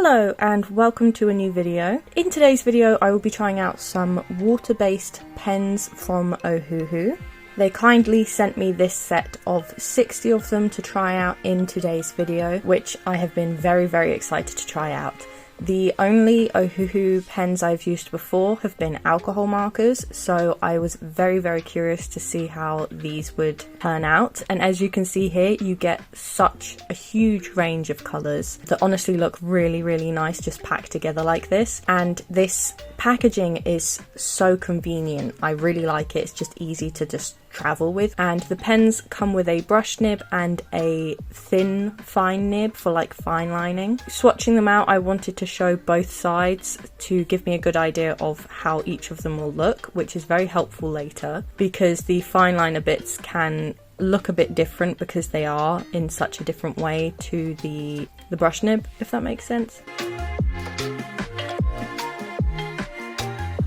Hello and welcome to a new video. In today's video I will be trying out some water-based pens from Ohuhu. They kindly sent me this set of 60 of them to try out in today's video, which I have been very excited to try out. The only Ohuhu pens I've used before have been alcohol markers, so I was very curious to see how these would turn out. And as you can see here, you get such a huge range of colours that honestly look really nice just packed together like this. And this packaging is so convenient. I really like it. It's just easy to just travel with, and the pens come with a brush nib and a thin fine nib for like fine lining. Swatching them out, I wanted to show both sides to give me a good idea of how each of them will look, which is very helpful later because the fine liner bits can look a bit different because they are in such a different way to the brush nib, if that makes sense.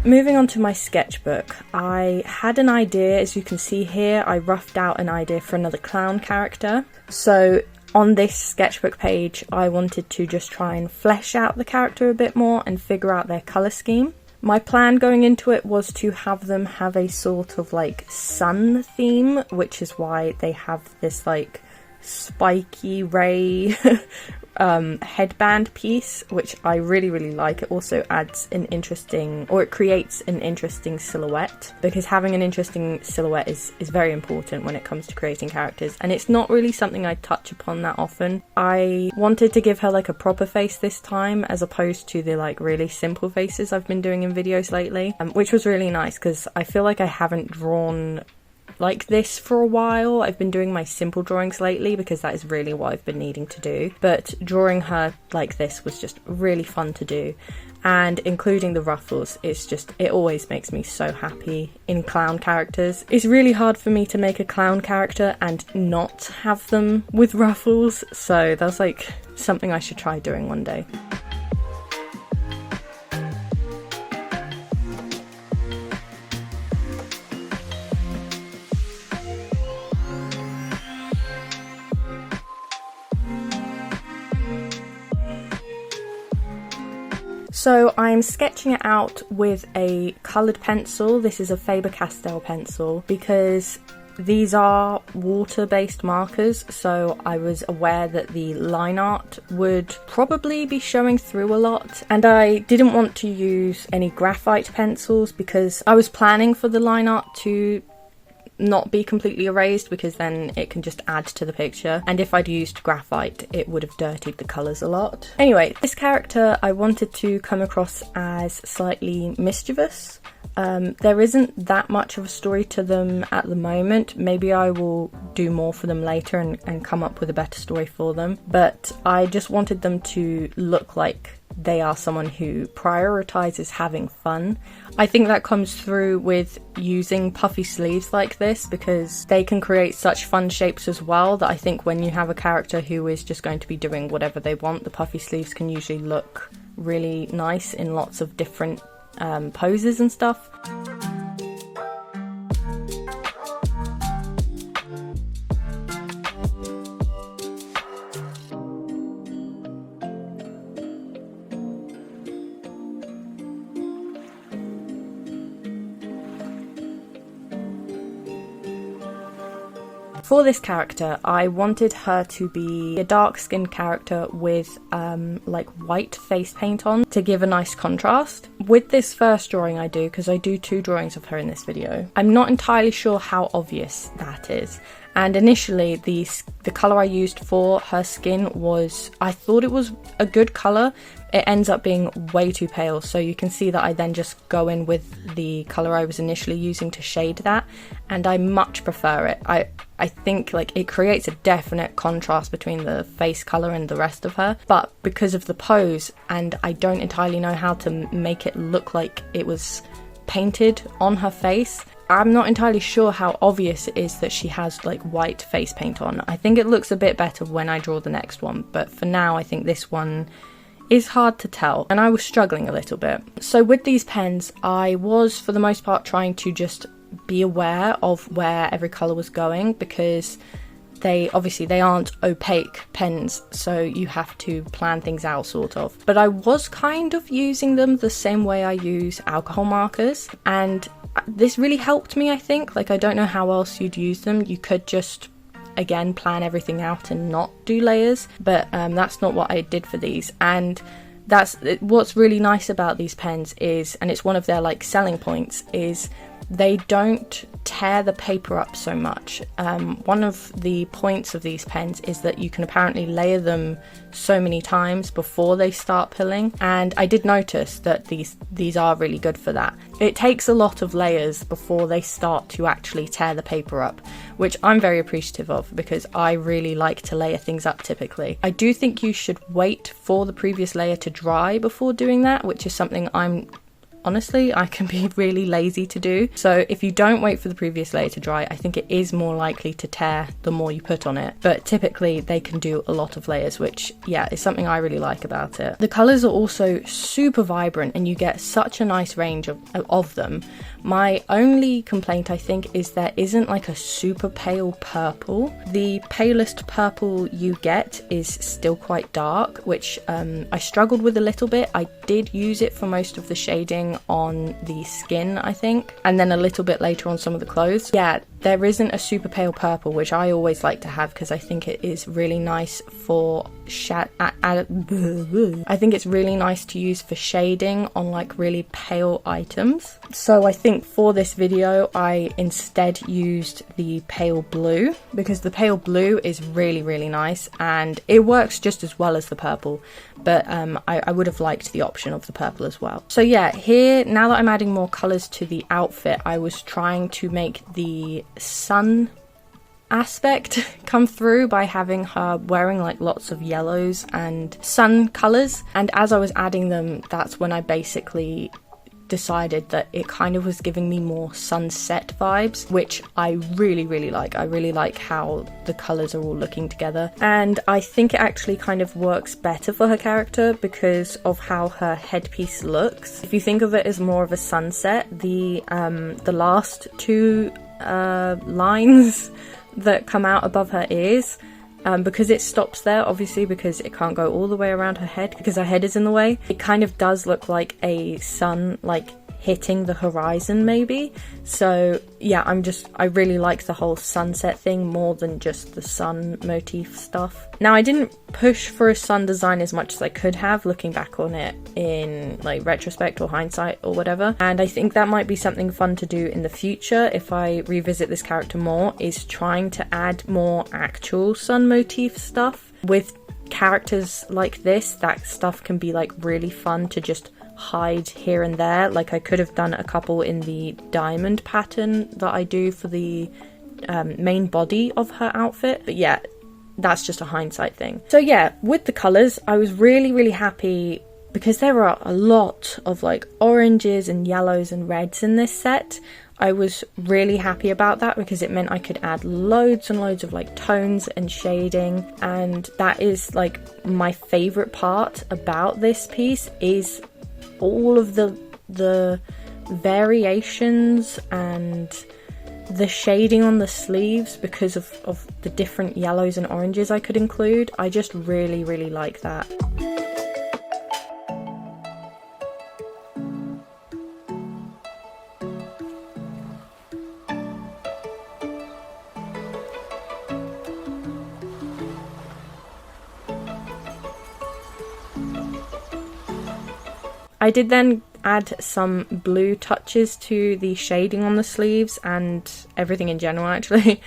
Moving on to my sketchbook, I had an idea. As you can see here, I roughed out an idea for another clown character. So on this sketchbook page, I wanted to just try and flesh out the character a bit more and figure out their colour scheme. My plan going into it was to have them have a sort of like sun theme, which is why they have this like spiky ray headband piece, which I really like. It also adds an interesting, or it creates an interesting silhouette, because having an interesting silhouette is very important when it comes to creating characters, and it's not really something I touch upon that often. I wanted to give her like a proper face this time, as opposed to the like really simple faces I've been doing in videos lately, which was really nice because I feel like I haven't drawn like this for a while. I've been doing my simple drawings lately because that is really what I've been needing to do, but drawing her like this was just really fun to do, and including the ruffles, it always makes me so happy in clown characters. It's really hard for me to make a clown character and not have them with ruffles, so that's like something I should try doing one day. So I'm sketching it out with a coloured pencil. This is a Faber Castell pencil because these are water-based markers, so I was aware that the line art would probably be showing through a lot, and I didn't want to use any graphite pencils because I was planning for the line art to not be completely erased, because then it can just add to the picture, and if I'd used graphite it would have dirtied the colours a lot. Anyway, this character I wanted to come across as slightly mischievous. There isn't that much of a story to them at the moment. Maybe I will do more for them later and come up with a better story for them, but I just wanted them to look like they are someone who prioritizes having fun. I think that comes through with using puffy sleeves like this, because they can create such fun shapes as well that I think when you have a character who is just going to be doing whatever they want, the puffy sleeves can usually look really nice in lots of different poses and stuff. For this character, I wanted her to be a dark-skinned character with like white face paint on to give a nice contrast. With this first drawing I do, because I do 2 drawings of her in this video, I'm not entirely sure how obvious that is. And initially, the colour I used for her skin was, I thought it was a good colour. It ends up being way too pale, so you can see that I then just go in with the colour I was initially using to shade that, and I much prefer it. I think like it creates a definite contrast between the face colour and the rest of her, but because of the pose, and I don't entirely know how to make it look like it was painted on her face, I'm not entirely sure how obvious it is that she has like white face paint on. I think it looks a bit better when I draw the next one, but for now I think this one is hard to tell, and I was struggling a little bit. So with these pens, I was for the most part trying to just be aware of where every colour was going, because they aren't opaque pens, so you have to plan things out sort of. But I was kind of using them the same way I use alcohol markers, and this really helped me, I think. Like, I don't know how else you'd use them. You could just, again, plan everything out and not do layers, but that's not what I did for these. And that's what's really nice about these pens is, and it's one of their like selling points, is they don't tear the paper up so much. One of the points of these pens is that you can apparently layer them so many times before they start pilling, and I did notice that these are really good for that. It takes a lot of layers before they start to actually tear the paper up, which I'm very appreciative of because I really like to layer things up typically. I do think you should wait for the previous layer to dry before doing that, which is something honestly, I can be really lazy to do. So if you don't wait for the previous layer to dry, I think it is more likely to tear the more you put on it. But typically they can do a lot of layers, which, yeah, is something I really like about it. The colours are also super vibrant and you get such a nice range of them. My only complaint, I think, is there isn't like a super pale purple. The palest purple you get is still quite dark, which I struggled with a little bit. I did use it for most of the shading on the skin, I think, and then a little bit later on some of the clothes. Yeah, there isn't a super pale purple, which I always like to have because I think it is really nice for I think it's really nice to use for shading on like really pale items. So I think for this video I instead used the pale blue because the pale blue is really, really nice and it works just as well as the purple, but I would have liked the option of the purple as well. So yeah, here, now that I'm adding more colours to the outfit, I was trying to make the sun aspect come through by having her wearing like lots of yellows and sun colours, and as I was adding them, that's when I basically decided that it kind of was giving me more sunset vibes, which I really, really like. I really like how the colours are all looking together, and I think it actually kind of works better for her character because of how her headpiece looks. If you think of it as more of a sunset, the last two lines that come out above her ears, because it stops there, obviously, because it can't go all the way around her head because her head is in the way, it kind of does look like a sun like hitting the horizon maybe. So yeah, I really like the whole sunset thing more than just the sun motif stuff. Now, I didn't push for a sun design as much as I could have looking back on it in like retrospect or hindsight or whatever, and I think that might be something fun to do in the future if I revisit this character more, is trying to add more actual sun motif stuff. With characters like this, that stuff can be like really fun to just hide here and there. Like I could have done a couple in the diamond pattern that I do for the main body of her outfit, but yeah, that's just a hindsight thing. So yeah, with the colours, I was really, really happy because there are a lot of like oranges and yellows and reds in this set. I was really happy about that because it meant I could add loads and loads of like tones and shading, and that is like my favourite part about this piece, is all of the variations and the shading on the sleeves because of the different yellows and oranges I could include. I just really, really like that. I did then add some blue touches to the shading on the sleeves and everything in general actually,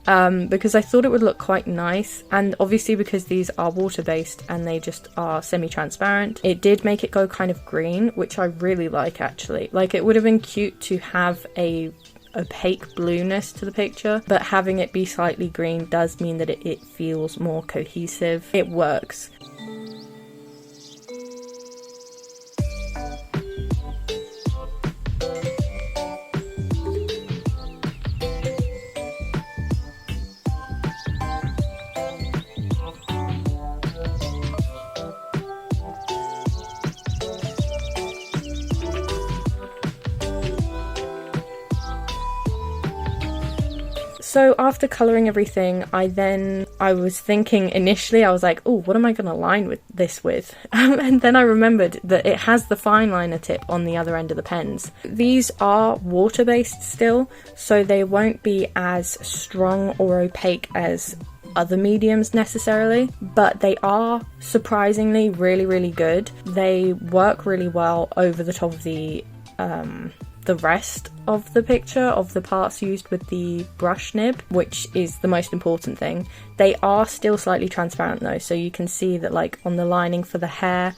because I thought it would look quite nice, and obviously because these are water based and they just are semi-transparent, it did make it go kind of green, which I really like actually. Like, it would have been cute to have a opaque blueness to the picture, but having it be slightly green does mean that it feels more cohesive. It works. So after colouring everything, I was thinking initially, I was like, oh, what am I going to line this with? And then I remembered that it has the fineliner tip on the other end of the pens. These are water-based still, so they won't be as strong or opaque as other mediums necessarily, but they are surprisingly really good. They work really well over the top of the rest of the picture, of the parts used with the brush nib, which is the most important thing. They are still slightly transparent though, so you can see that like on the lining for the hair,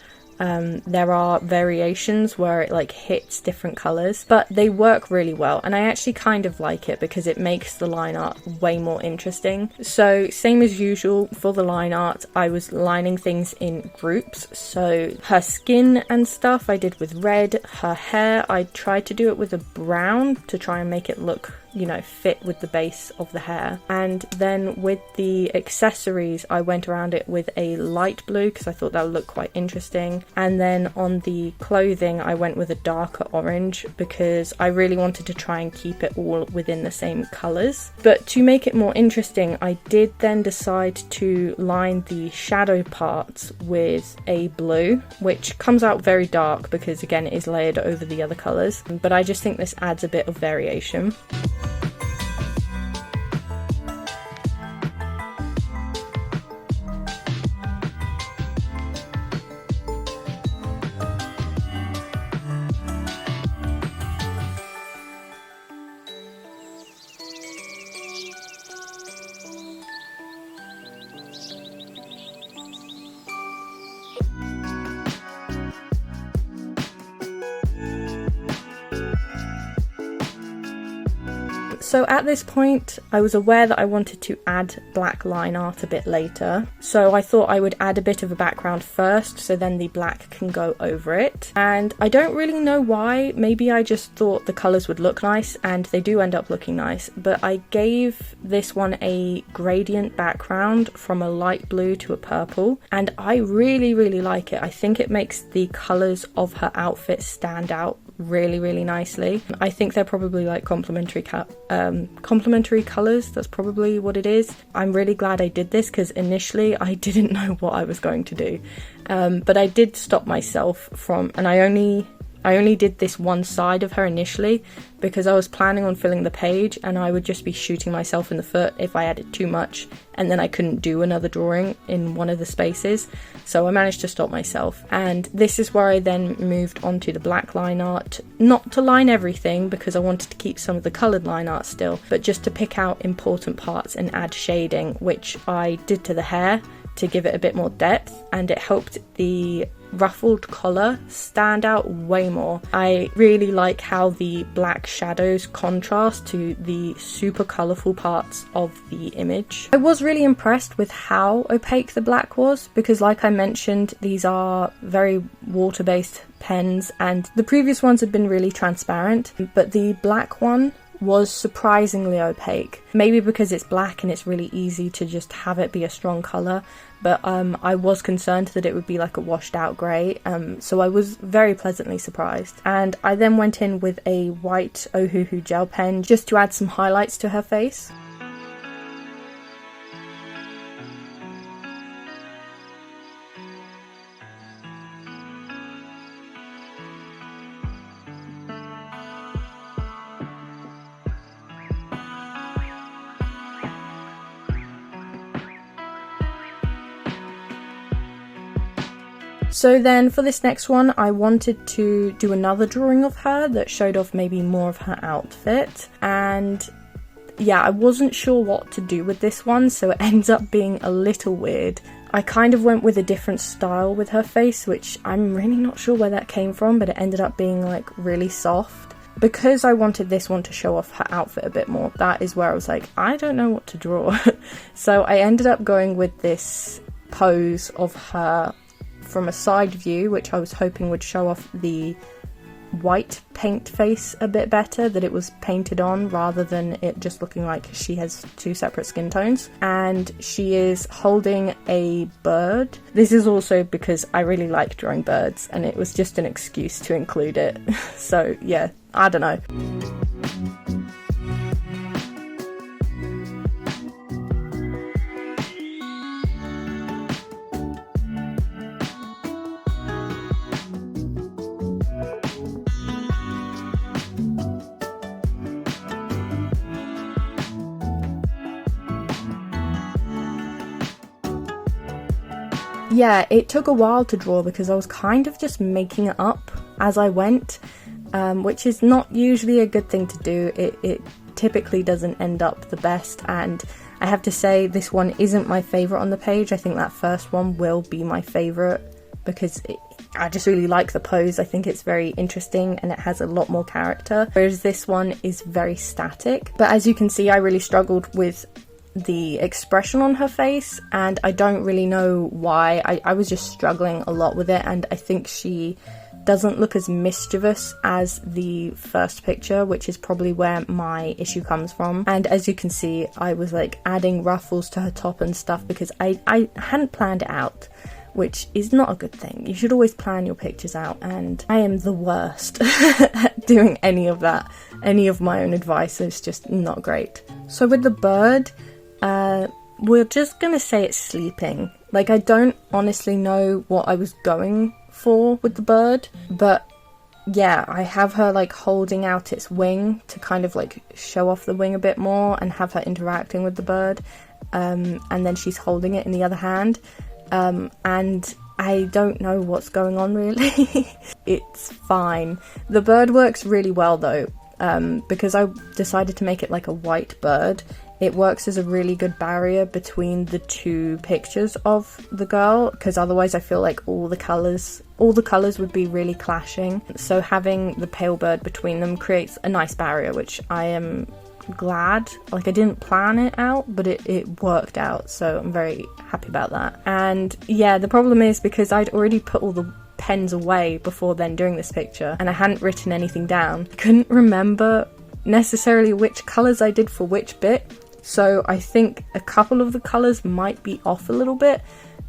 there are variations where it like hits different colours, but they work really well, and I actually kind of like it because it makes the line art way more interesting. So same as usual for the line art, I was lining things in groups. So her skin and stuff I did with red, her hair I tried to do it with a brown to try and make it look, you know, fit with the base of the hair. And then with the accessories I went around it with a light blue because I thought that would look quite interesting, and then on the clothing I went with a darker orange because I really wanted to try and keep it all within the same colours. But to make it more interesting, I did then decide to line the shadow parts with a blue, which comes out very dark because again it is layered over the other colours, but I just think this adds a bit of variation. So at this point, I was aware that I wanted to add black line art a bit later. So I thought I would add a bit of a background first, so then the black can go over it. And I don't really know why, maybe I just thought the colours would look nice, and they do end up looking nice. But I gave this one a gradient background from a light blue to a purple, and I really like it. I think it makes the colours of her outfit stand out really nicely. I think they're probably like complementary colours, that's probably what it is. I'm really glad I did this because initially I didn't know what I was going to do, but I did stop myself from, and I only did this one side of her initially because I was planning on filling the page and I would just be shooting myself in the foot if I added too much, and then I couldn't do another drawing in one of the spaces. So I managed to stop myself, and this is where I then moved on to the black line art, not to line everything because I wanted to keep some of the coloured line art still, but just to pick out important parts and add shading, which I did to the hair to give it a bit more depth, and it helped the ruffled collar stand out way more. I really like how the black shadows contrast to the super colourful parts of the image. I was really impressed with how opaque the black was because, like I mentioned, these are very water-based pens and the previous ones had been really transparent, but the black one was surprisingly opaque. Maybe because it's black and it's really easy to just have it be a strong colour, but I was concerned that it would be like a washed out grey, so I was very pleasantly surprised. And I then went in with a white Ohuhu gel pen just to add some highlights to her face. So then for this next one, I wanted to do another drawing of her that showed off maybe more of her outfit. And yeah, I wasn't sure what to do with this one, so it ends up being a little weird. I kind of went with a different style with her face, which I'm really not sure where that came from, but it ended up being like really soft. Because I wanted this one to show off her outfit a bit more, that is where I was like, I don't know what to draw. So I ended up going with this pose of her from a side view, which I was hoping would show off the white paint face a bit better, that it was painted on rather than it just looking like she has two separate skin tones. And she is holding a bird. This is also because I really like drawing birds and it was just an excuse to include it. So yeah, I don't know. yeah, it took a while to draw because I was kind of just making it up as I went, which is not usually a good thing to do. It typically doesn't end up the best, and I have to say this one isn't my favourite on the page. I think that first one will be my favourite because I just really like the pose. I think it's very interesting and it has a lot more character, whereas this one is very static. But as you can see, I really struggled with the expression on her face, and I don't really know why. I was just struggling a lot with it, and I think she doesn't look as mischievous as the first picture, which is probably where my issue comes from. And as you can see, I was like adding ruffles to her top and stuff because I hadn't planned it out, which is not a good thing. You should always plan your pictures out, and I am the worst at doing any of that. Any of my own advice is just not great. So with the bird, we're just gonna say it's sleeping. Like, I don't honestly know what I was going for with the bird, but yeah, I have her like holding out its wing to kind of like show off the wing a bit more and have her interacting with the bird, and then she's holding it in the other hand, and I don't know what's going on really. It's fine. The bird works really well though, because I decided to make it like a white bird. It works as a really good barrier between the two pictures of the girl, because otherwise I feel like all the colours would be really clashing. So having the pale bird between them creates a nice barrier, which I am glad. Like, I didn't plan it out, but it worked out, so I'm very happy about that. And yeah, the problem is because I'd already put all the pens away before then doing this picture, and I hadn't written anything down. I couldn't remember necessarily which colours I did for which bit. So I think a couple of the colours might be off a little bit,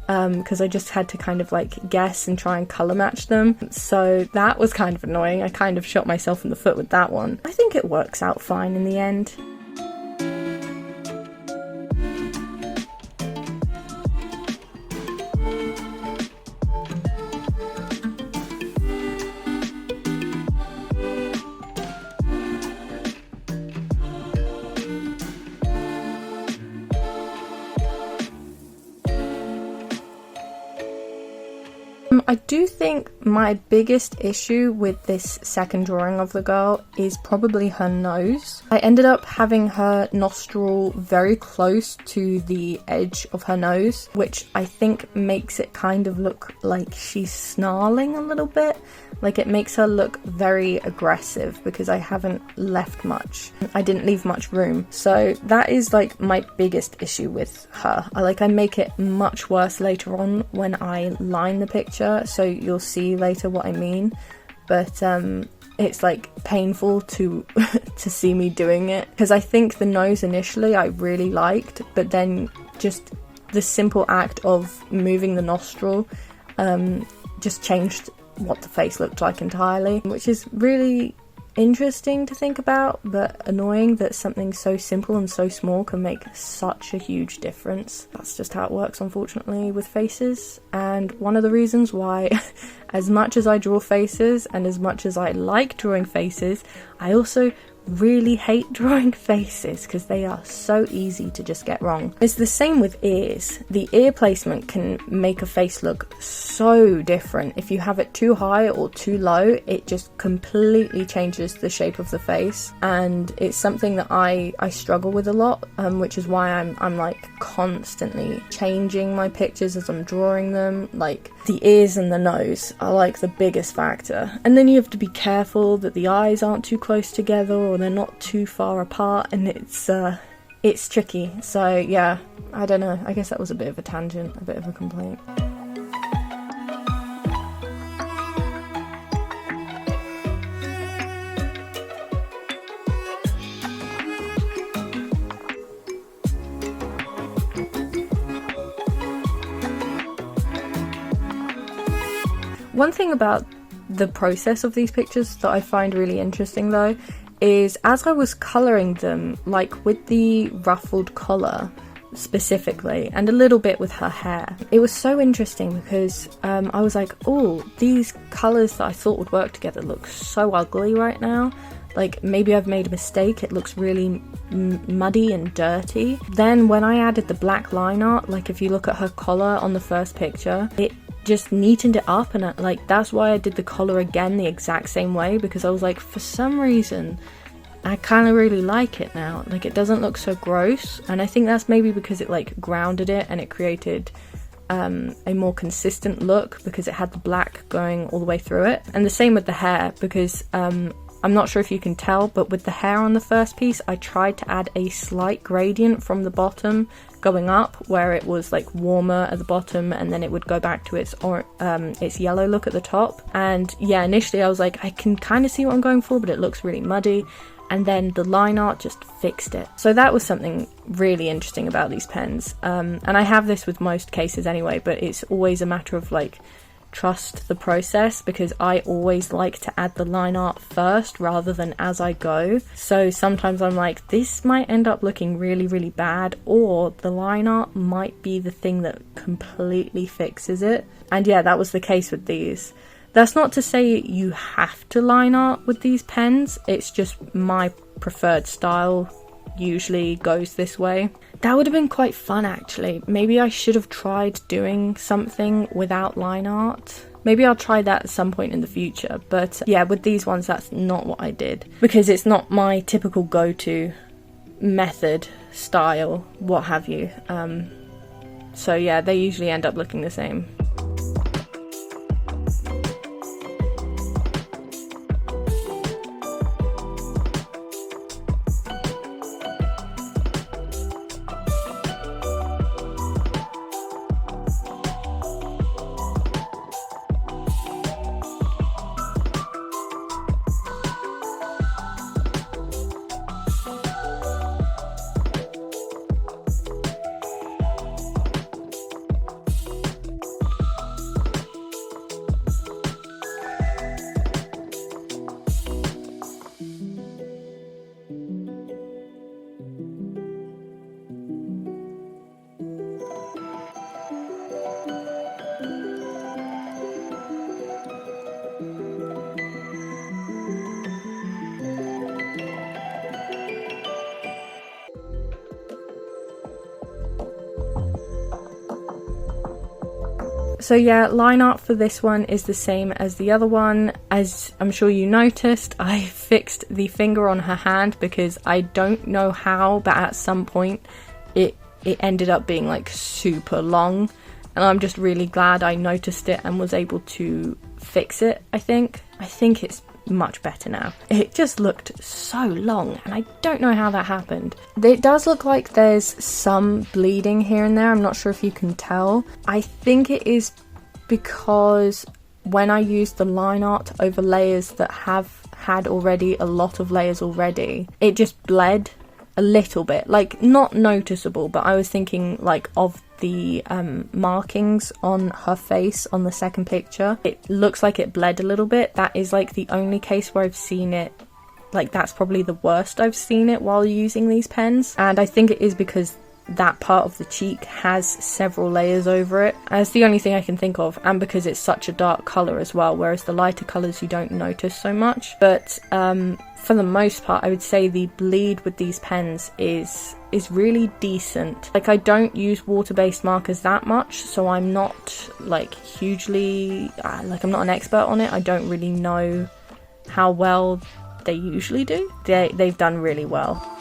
because I just had to kind of like guess and try and colour match them. So that was kind of annoying. I kind of shot myself in the foot with that one. I think it works out fine in the end. I do think my biggest issue with this second drawing of the girl is probably her nose. I ended up having her nostril very close to the edge of her nose, which I think makes it kind of look like she's snarling a little bit. Like, it makes her look very aggressive because I haven't left much. I didn't leave much room. So that is like my biggest issue with her. I make it much worse later on when I line the picture, so you'll see later what I mean. But it's like painful to to see me doing it, because I think the nose initially I really liked, but then just the simple act of moving the nostril just changed what the face looked like entirely, which is really interesting to think about, but annoying that something so simple and so small can make such a huge difference. That's just how it works, unfortunately, with faces. And one of the reasons why, as much as I draw faces and as much as I like drawing faces, I also really hate drawing faces because they are so easy to just get wrong. It's the same with ears. The ear placement can make a face look so different. If you have it too high or too low, it just completely changes the shape of the face, and it's something that I struggle with a lot, which is why I'm like constantly changing my pictures as I'm drawing them. Like, the ears and the nose are like the biggest factor, and then you have to be careful that the eyes aren't too close together or they're not too far apart, and it's tricky. So yeah, I don't know, I guess that was a bit of a tangent, a bit of a complaint. One thing about the process of these pictures that I find really interesting though is as I was colouring them, like with the ruffled collar specifically, and a little bit with her hair, it was so interesting because I was like, oh, these colours that I thought would work together look so ugly right now. like maybe I've made a mistake, it looks really muddy and dirty. Then when I added the black line art, like if you look at her collar on the first picture, it just neatened it up, and like that's why I did the collar again the exact same way, because I was like, for some reason I kind of really like it now, like it doesn't look so gross. And I think that's maybe because it like grounded it and it created a more consistent look, because it had the black going all the way through it. And the same with the hair, because I'm not sure if you can tell, but with the hair on the first piece, I tried to add a slight gradient from the bottom going up, where it was like warmer at the bottom and then it would go back to its yellow look at the top. And yeah, initially I was like, I can kind of see what I'm going for, but it looks really muddy. And then the line art just fixed it. So that was something really interesting about these pens. And I have this with most cases anyway, but it's always a matter of like, trust the process, because I always like to add the line art first rather than as I go. So sometimes I'm like, this might end up looking really, really bad, or the line art might be the thing that completely fixes it. And yeah, that was the case with these. That's not to say you have to line art with these pens, it's just my preferred style usually goes this way. That would have been quite fun actually. Maybe I should have tried doing something without line art. Maybe I'll try that at some point in the future, but yeah, with these ones that's not what I did, because it's not my typical go-to method, style, what have you. So yeah, they usually end up looking the same. So yeah, line art for this one is the same as the other one. As I'm sure you noticed, I fixed the finger on her hand because I don't know how, but at some point it ended up being like super long, and I'm just really glad I noticed it and was able to fix it. I think it's much better now. It just looked so long and I don't know how that happened. It does look like there's some bleeding here and there. I'm not sure if you can tell. I think it is because when I used the line art over layers that have had already a lot of layers already, it just bled a little bit, like not noticeable, but I was thinking like of the markings on her face on the second picture. It looks like it bled a little bit. That is like the only case where I've seen it, like that's probably the worst I've seen it while using these pens, and I think it is because that part of the cheek has several layers over it. That's the only thing I can think of, and because it's such a dark colour as well, whereas the lighter colours you don't notice so much. But for the most part, I would say the bleed with these pens is really decent. Like, I don't use water-based markers that much, so I'm not like hugely like I'm not an expert on it. I don't really know how well they usually do. They've done really well.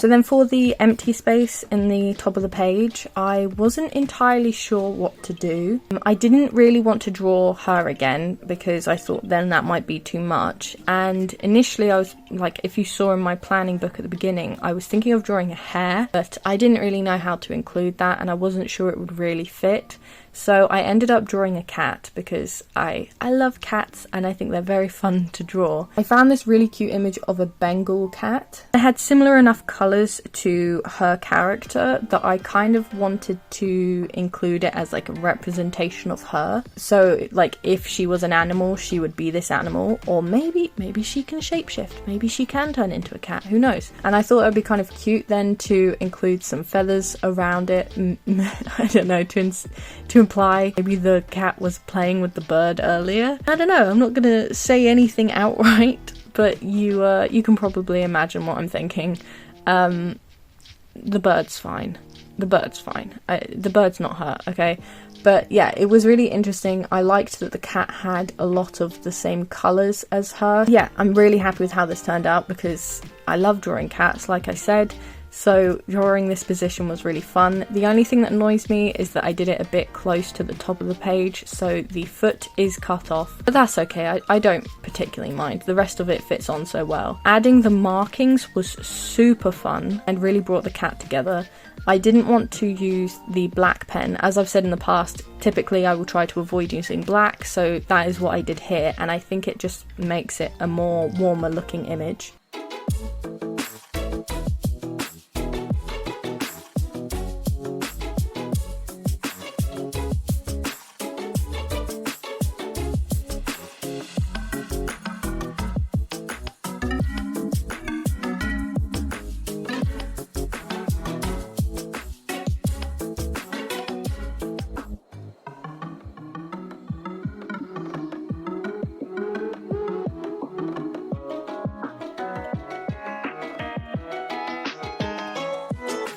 So then for the empty space in the top of the page, I wasn't entirely sure what to do. I didn't really want to draw her again because I thought then that might be too much. And initially I was like, if you saw in my planning book at the beginning, I was thinking of drawing a hare, but I didn't really know how to include that and I wasn't sure it would really fit. So I ended up drawing a cat because I love cats and I think they're very fun to draw. I found this really cute image of a Bengal cat. It had similar enough colours to her character that I kind of wanted to include it as like a representation of her. So like if she was an animal, she would be this animal, or maybe she can shapeshift. Maybe she can turn into a cat, who knows? And I thought it would be kind of cute then to include some feathers around it. I don't know, to imply maybe the cat was playing with the bird earlier. I don't know, I'm not gonna say anything outright, but you can probably imagine what I'm thinking. The bird's fine. The bird's not hurt, okay? But yeah, it was really interesting. I liked that the cat had a lot of the same colours as her. Yeah, I'm really happy with how this turned out because I love drawing cats, like I said. So drawing this position was really fun. The only thing that annoys me is that I did it a bit close to the top of the page, so the foot is cut off. But that's okay, I don't particularly mind. The rest of it fits on so well. Adding the markings was super fun and really brought the cat together. I didn't want to use the black pen. As I've said in the past, typically I will try to avoid using black, so that is what I did here, and I think it just makes it a more warmer looking image.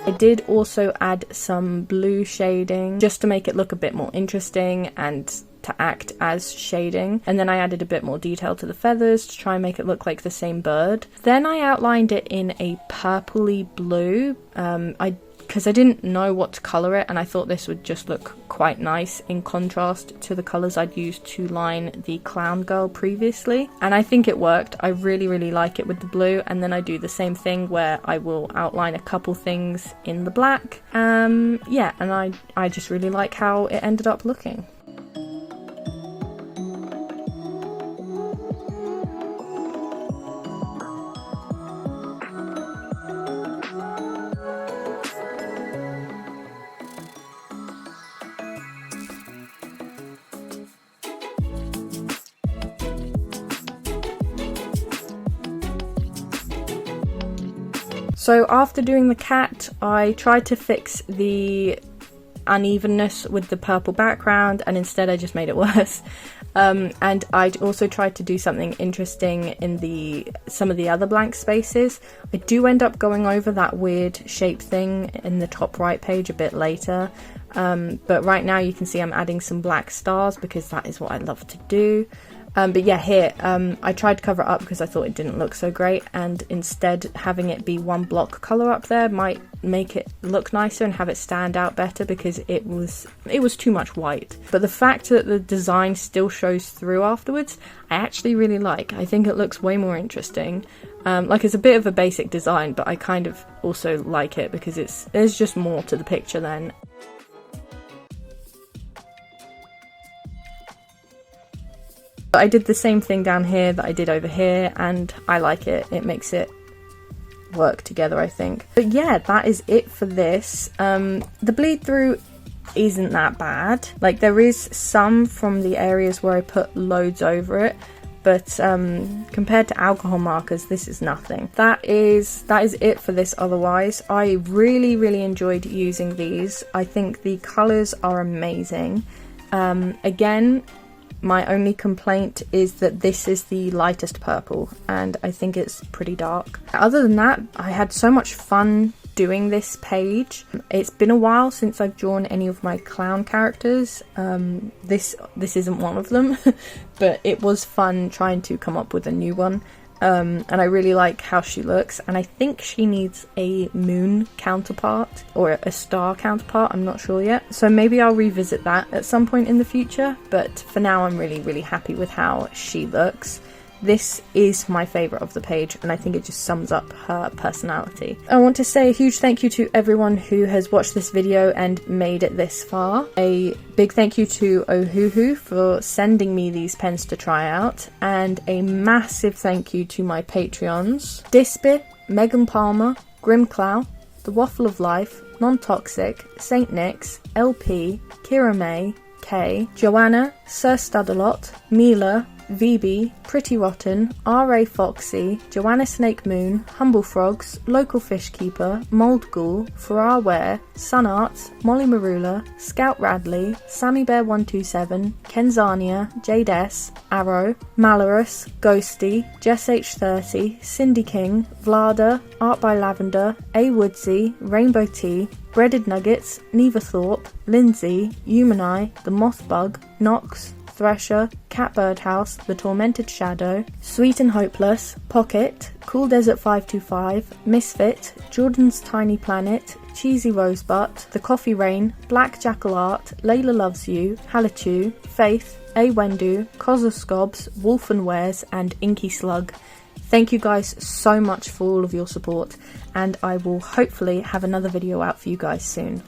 I did also add some blue shading just to make it look a bit more interesting and to act as shading, and then I added a bit more detail to the feathers to try and make it look like the same bird. Then I outlined it in a purpley blue because I didn't know what to colour it, and I thought this would just look quite nice in contrast to the colours I'd used to line the clown girl previously, and I think it worked. I really like it with the blue, and then I do the same thing where I will outline a couple things in the black. Yeah, and I just really like how it ended up looking. So after doing the cat, I tried to fix the unevenness with the purple background, and instead I just made it worse. And I also tried to do something interesting in some of the other blank spaces. I do end up going over that weird shape thing in the top right page a bit later. But right now you can see I'm adding some black stars because that is what I love to do. But yeah, here, I tried to cover it up because I thought it didn't look so great, and instead having it be one block colour up there might make it look nicer and have it stand out better because it was too much white. But the fact that the design still shows through afterwards, I actually really like. I think it looks way more interesting. Like, it's a bit of a basic design, but I kind of also like it because there's just more to the picture then. I did the same thing down here that I did over here, and I like it. It makes it work together, I think. But yeah, that is it for this. The bleed through isn't that bad. Like, there is some from the areas where I put loads over it, but compared to alcohol markers, this is nothing. That is it for this otherwise. I really enjoyed using these. I think the colours are amazing. Again, my only complaint is that this is the lightest purple, and I think it's pretty dark. Other than that, I had so much fun doing this page. It's been a while since I've drawn any of my clown characters. This isn't one of them, but it was fun trying to come up with a new one. and I really like how she looks, and I think she needs a moon counterpart or a star counterpart, I'm not sure yet, so maybe I'll revisit that at some point in the future, but for now I'm really happy with how she looks. This is my favourite of the page, and I think it just sums up her personality. I want to say a huge thank you to everyone who has watched this video and made it this far. A big thank you to Ohuhu for sending me these pens to try out, and a massive thank you to my Patreons: Dispit, Megan Palmer, Grimclow, The Waffle of Life, Non-Toxic, Saint Nick's, LP, Kira May, Kay, Joanna, Sir Studalot, Mila, VB, Pretty Rotten, R.A. Foxy, Joanna Snake Moon, Humble Frogs, Local Fish Keeper, Mold Ghoul, Farrar Ware, Sun Arts, Molly Marula, Scout Radley, Sammy Bear 127, Kenzania, Jade S, Arrow, Malorus, Ghosty, Jess H30, Cindy King, Vlada, Art by Lavender, A. Woodsy, Rainbow Tea, Breaded Nuggets, Neva Thorpe, Lindsay, Humani, The Mothbug, Nox, Thresher, Catbird House, The Tormented Shadow, Sweet and Hopeless, Pocket, Cool Desert 525, Misfit, Jordan's Tiny Planet, Cheesy Rosebutt, The Coffee Rain, Black Jackal Art, Layla Loves You, Halachu, Faith, A. Wendu, Kozoscobs, Wolf and Wares, and Inky Slug. Thank you guys so much for all of your support, and I will hopefully have another video out for you guys soon.